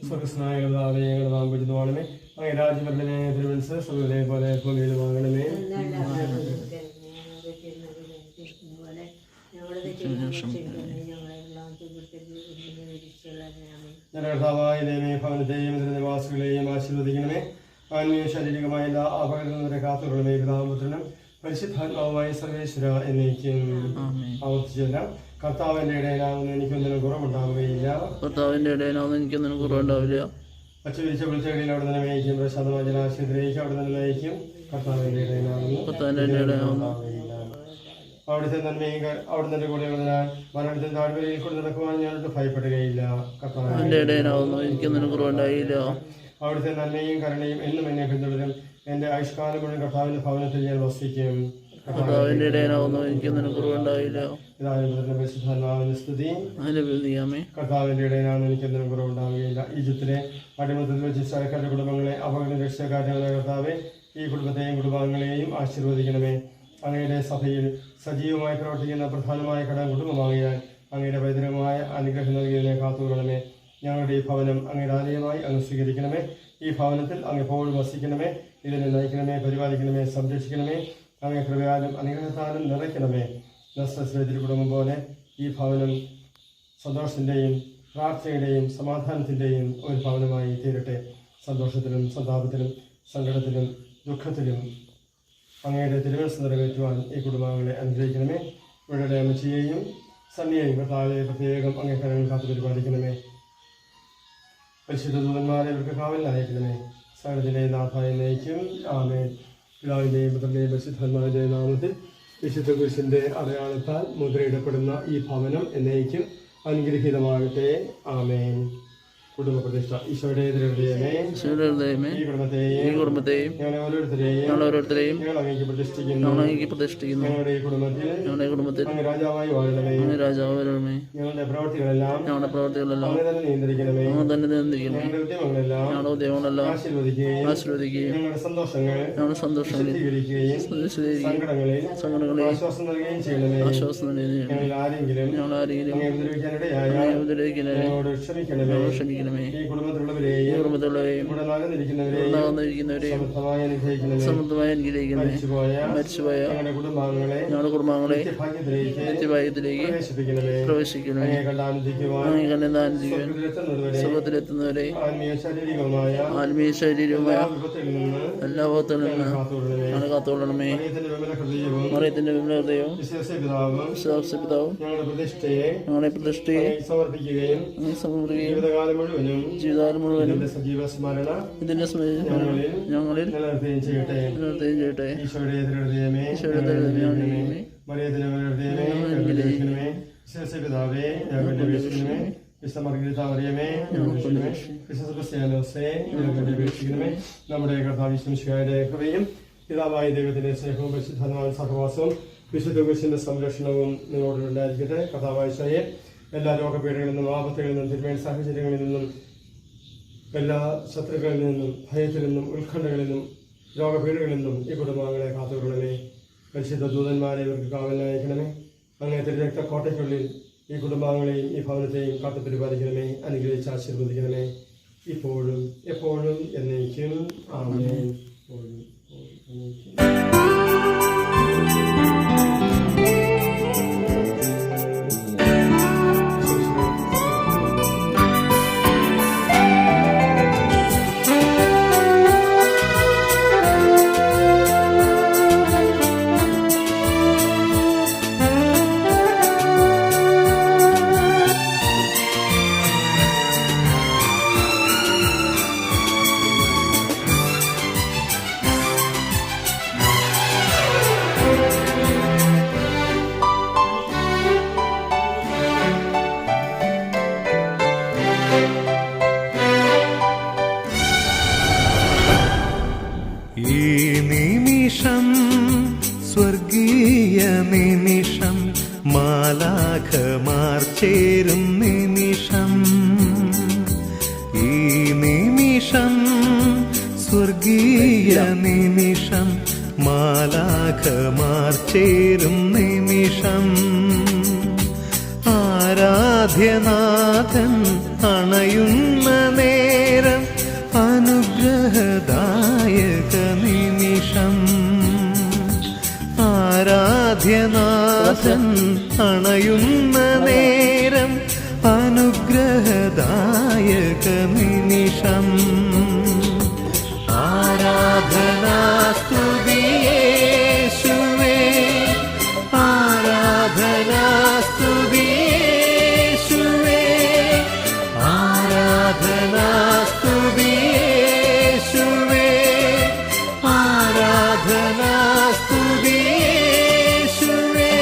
സ്വർഗസ്നായകൃതാവേ ഞങ്ങളുടെ നാം പൂജിതമാണമേ. അങ്ങ് രാജ്യഭരണനെ തിരുവനന്തപുരം സ്വർഗ്ഗത്തിലെ പോലെ ഭൂമിയിൽ വാങ്ങണമേ. ഞങ്ങളുടെ കർത്താവായ ദൈവമേ, ഭവനത്തെയും ഇതിന്റെ നിവാസികളെയും ആശീർവദിക്കണമേ. ആത്മീയ ശാരീരികമായ എല്ലാ അപകടങ്ങളും കാത്തുകൊള്ളണമേ. പിതാപുത്രനും പരിശുദ്ധാത്മാവുമായ സർവേശ്വര എന്നേക്കും ആവർത്തിച്ചില്ല. കർത്താവിന്റെ ഇടയിലാവുന്ന എനിക്കൊന്നിനും കുറവുണ്ടാവുകയില്ല. കർത്താവിന്റെ ഇടയിലാവുന്ന എനിക്കൊന്നിനും കുറവുണ്ടാവില്ല. പച്ചവിരിച്ച വിളിച്ചകളിൽ അവിടെ തന്നെ നയിക്കും. പ്രശാന്തമായ ജലാശയത്തിലേക്ക് അവിടെ തന്നെ നയിക്കും. കർത്താവിന്റെ ഇടയിലാവുന്നു അവിടുത്തെ നന്മയും അവിടുത്തെ കൂടെ ഉള്ളതിനാൽ മരണത്തിന്റെ താഴ്വരയിൽ കൊണ്ട് നടക്കുവാൻ ഞാനൊട്ട് ഭയപ്പെടുകയില്ല. കർത്താവിന്റെ ഇടയിലാവുന്നു എനിക്കൊന്നിനും കുറവുണ്ടായില്ല. അവിടുത്തെ നന്മയും കരുണയും എന്നും എന്നെ പിന്തുടരും. എന്റെ ആയുഷ്കാലം മുഴുവൻ കർത്താവിന്റെ ഭവനത്തിൽ ഞാൻ വസിക്കും. കർത്താവിന്റെ ഇടയിലാവുന്നു എനിക്കൊന്നിനും കുറവുണ്ടായില്ല. സ്തുതി. കർത്താവിന്റെ ഇടയിലാണ് എനിക്കൊന്നിനും കുറവുണ്ടാവുകയില്ല. ഈജിപ്തിലെ അടിമത്തത്തിൽ വെച്ച് സർക്കാരുടെ കുടുംബങ്ങളെ അപകട രക്ഷാകാര്യങ്ങളെ കർത്താവെ, ഈ കുടുംബത്തെയും കുടുംബാംഗങ്ങളെയും ആശീർവദിക്കണമേ. അങ്ങയുടെ സഭയിൽ സജീവമായി പ്രവർത്തിക്കുന്ന പ്രധാനമായ ഘടകം കുടുംബമാകിയാൽ അങ്ങയുടെ പൈതൃകമായ അനുഗ്രഹം നൽകിയതിനെ കാത്തുകൊള്ളണമേ. ഞങ്ങളുടെ ഈ ഭവനം അങ്ങയുടെ ആലയമായി അങ്ങ് സ്വീകരിക്കണമേ. ഈ ഭവനത്തിൽ അങ്ങ് എപ്പോഴും വസിക്കണമേ. ഇതിനെ നയിക്കണമേ, പരിപാലിക്കണമേ, സംരക്ഷിക്കണമേ. അങ്ങ് കൃപയാലും അനുഗ്രഹത്താലും നിറയ്ക്കണമേ. നസ്രത്തിലെ കുടുംബം പോലെ ഈ ഭവനം സന്തോഷത്തിൻ്റെയും പ്രാർത്ഥനയുടെയും സമാധാനത്തിൻ്റെയും ഒരു ഭവനമായി തീരട്ടെ. സന്തോഷത്തിലും സന്താപത്തിലും സങ്കടത്തിലും ദുഃഖത്തിലും അങ്ങയുടെ തിരുമനസ്സ് നിറവേറ്റുവാൻ ഈ കുടുംബാംഗങ്ങളെ അനുഗ്രഹിക്കണമേ. ഇവരുടെ അമ്മച്ചിയെയും സണ്ണിയെയും കർത്താവെ പ്രത്യേകം അങ്ങേ കരങ്ങൾ കാത്തു പരിപാലിക്കണമേ. പരിശുദ്ധ ദൂതന്മാരെ ഇവർക്ക് കാവലിനയക്കണമേ. സകലത്തിലെ നാഥായി നയിക്കും. ആമേൻ. പിതാവിൻ്റെയും പുത്രൻ്റെയും പരിശുദ്ധാത്മാവിൻ്റെയും നാമത്തിൽ വിശുദ്ധ കുരിശിൻ്റെ അടയാളത്താൽ മുദ്രയിടപ്പെടുന്ന ഈ ഭവനം എന്നേക്കും അനുഗ്രഹീതമാകട്ടെ. ആമേൻ. കുടുംബ പ്രതിഷ്ഠ. ഈശോയുടെ ഹൃദയമേ, ഈ കുടുംബത്തെയും ഞങ്ങളെ ഓരോരുത്തരെയും ഞങ്ങൾ അങ്ങേക്ക് പ്രതിഷ്ഠിക്കുന്നു. ഞങ്ങളുടെ ഈ കുടുംബത്തിൽ അങ്ങ് രാജാവായി വാഴണമേ. ഞങ്ങളുടെ പ്രവർത്തികളെല്ലാം അങ്ങ് തന്നെ നിയന്ത്രിക്കണമേ. ഞങ്ങളുടെ ഉദ്യമങ്ങളെല്ലാം ആശീർവദിക്കുകയും ഞങ്ങളുടെ സന്തോഷങ്ങൾ വിശദീകരിക്കുകയും സങ്കടങ്ങളിൽ ആശ്വാസം നൽകുകയും ചെയ്യണമേ. ഞങ്ങളിൽ ആരെങ്കിലും അങ്ങേ ഉപദ്രവിക്കാനിടയായ ഞങ്ങളോട് ക്ഷമിക്കണമേ. ഈ കുടുംബത്തിലുള്ളവരെയും സമൃദ്ധമായി അനുഗ്രഹിക്കണമേ. മരിച്ചുപോയ ഞങ്ങളുടെ കുടുംബാംഗങ്ങളെ നിത്യഭാഗ്യത്തിലേക്ക് പ്രവേശിക്കണമേ. സുഖത്തിലെത്തുന്നവരെ ആത്മീയ ശാരീരികമായ എല്ലാ വിപത്തിൽ നിന്ന് ഞങ്ങളെ കാത്തുകൊള്ളണമേ. മറിയത്തിന്റെ വിമല ഹൃദയവും വിശ്വാസപിതാവും ഞങ്ങളെ പ്രതിഷ്ഠയെ സമർപ്പിക്കുകയും ജീവിതകാലം മുഴുവനും ഇതിന്റെ ഞങ്ങളിൽ നിലനിർത്തുകയും ചെയ്യട്ടെ. ഈശോയുടെ നമ്മുടെ കർത്താവിന്റെ കൃപയും പിതാവായ ദൈവത്തിന്റെ സ്നേഹവും പരിശുദ്ധാത്മാവിന്റെ സഹവാസവും വിശുദ്ധ കുരിശിന്റെ സംരക്ഷണവും നിങ്ങളോടുണ്ടായിരിക്കട്ടെ. കർത്താവായ ഈശോയെ, എല്ലാ രോഗപീഠകളിൽ നിന്നും ആപത്തുകളിൽ നിന്നും തിന്മയുടെ സാഹചര്യങ്ങളിൽ നിന്നും എല്ലാ ശത്രുക്കളിൽ നിന്നും ഭയത്തിൽ നിന്നും ഉത്കണ്ഠകളിൽ നിന്നും രോഗപീഠകളിൽ നിന്നും ഈ കുടുംബാംഗങ്ങളെ കാത്തുകൊള്ളണമേ. പരിശുദ്ധ ദൂതന്മാരെ ഇവർക്ക് കാവലിനയക്കണമേ. അങ്ങേ തിരുരക്തക്കോട്ടയ്ക്കുള്ളിൽ ഈ കുടുംബാംഗങ്ങളെയും ഈ ഭവനത്തെയും കാത്തുപരിപാലിക്കണമേ. അനുഗ്രഹിച്ച് ആശീർവദിക്കണമേ. ഇപ്പോഴും എപ്പോഴും എന്നേക്കും. ആമേൻ. സ്വർഗീയ നിമിഷം, മാലാഖമാർ ചേരും നിമിഷം. ഈ നിമിഷം സ്വർഗീയ നിമിഷം, മാലാഖമാർ ചേരും നിമിഷം. ആരാധ്യനാഥൻ അണയുന്ന അനുഗ്രഹദായക നിമിഷം ആരാധ്യനാഥൻ അണയുന്ന നേരം അനുഗ്രഹദായക നിമിഷം ആരാധനാസ്തുതിയേശുവേ ആരാധനാസ്തുതിയേശുവേ ആരാധനാസ്തുതിയേശുവേ ആരാധനാസ്തുതിയേശുവേ.